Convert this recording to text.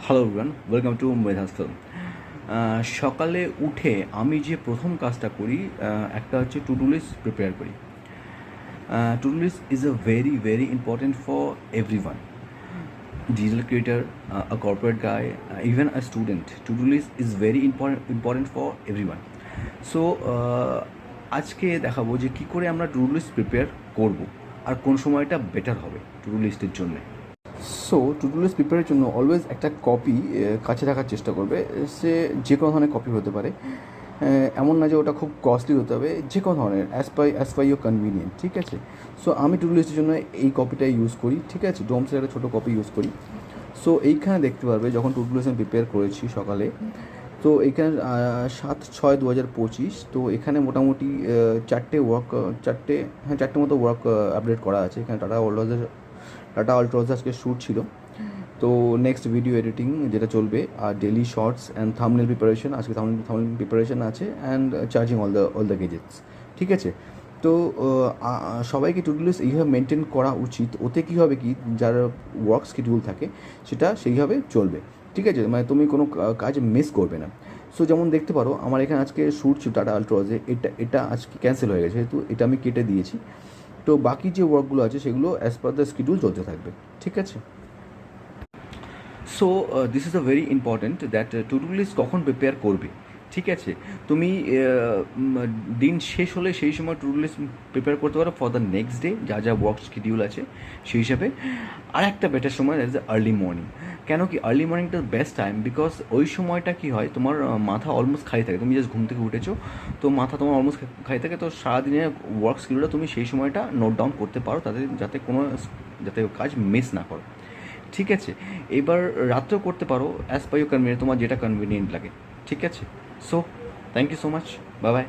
Hello everyone, welcome to Medha's film. সকালে উঠে আমি যে প্রথম কাজটা করি একটা হচ্ছে টু ডু লিস্ট প্রিপেয়ার করি। To do list is a very very important for everyone, digital creator, a corporate guy, even a student. To-do list is very important for everyone. So আজকে দেখাবো যে কী করে আমরা টু ডু লিস্ট প্রিপেয়ার করব আর কোন সময়টা better হবে to do লিস্টের জন্য। সো টু ডু লিস্ট প্রিপেয়ারের জন্য অলওয়েজ একটা কপি কাছে রাখার চেষ্টা করবে। সে যে কোনো ধরনের কপি হতে পারে, এমন না যে ওটা খুব কস্টলি হতে হবে, যে কোনো ধরনের অ্যাজ পাই ইউর কনভিনিয়েন্ট, ঠিক আছে। সো আমি টু ডু লিস্টের জন্য এই কপিটাই ইউজ করি, ঠিক আছে। ডোমসের একটা ছোটো কপি ইউজ করি। সো এইখানে দেখতে পারবে যখন টু ডু লিস্ট আমি প্রিপেয়ার করেছি সকালে, তো এইখানে 7/6/2025, তো এখানে মোটামুটি চারটে মতো ওয়ার্ক আপডেট করা আছে। এখানে টাটা আলট্রাজের আজকে শ্যুট ছিল, তো নেক্সট ভিডিও এডিটিং যেটা চলবে, আর daily shorts and thumbnail preparation, আজকে থাম্বনেল প্রিপারেশন আছে, and charging all the gadgets, ঠিক আছে। তো সবাইকে টু ডু লিস্ট এইভাবে মেনটেন করা উচিত। ওতে কী হবে কি, যার ওয়ার্ক শিডিউল থাকে সেটা সেইভাবে চলবে, ঠিক আছে। মানে তুমি কোনো কাজ মিস করবে না। সো যেমন দেখতে পারো আমার এখানে আজকে শ্যুট ছিল টাটা আলট্রাজে, এটা আজকে ক্যান্সেল হয়ে গেছে, যেহেতু এটা আমি কেটে দিয়েছি। তো বাকি যে ওয়ার্কগুলো আছে সেগুলো অ্যাজ পার দ্য শিডিউল চলতে থাকবে, ঠিক আছে। So this is a very important that to do list কখন প্রিপেয়ার করবে, ঠিক আছে। তুমি দিন শেষ হলে সেই সময় টু ডু লিস্ট প্রিপেয়ার করতে পারো ফর দ্য নেক্সট ডে, যা যা ওয়ার্ক শিডিউল আছে সেই হিসাবে। আর একটা বেটার সময় দ্যাট ইজ আর্লি মর্নিং। কেন কি আর্লি মর্নিংটা বেস্ট টাইম, বিকজ ওই সময়টা কী হয়, তোমার মাথা অলমোস্ট খালি থাকে, তুমি জাস্ট ঘুম থেকে উঠেছো, তো মাথা তোমার অলমোস্ট খালি থাকে। তো সারাদিনের ওয়ার্ক শিডিউলটা তুমি সেই সময়টা নোট ডাউন করতে পারো, যাতে কাজ মিস না করো, ঠিক আছে। এবার রাত্রেও করতে পারো অ্যাজ পার ইউর কনভিনিয়েন্ট, তোমার যেটা কনভিনিয়েন্ট লাগে, ঠিক আছে। So thank you so much, bye by.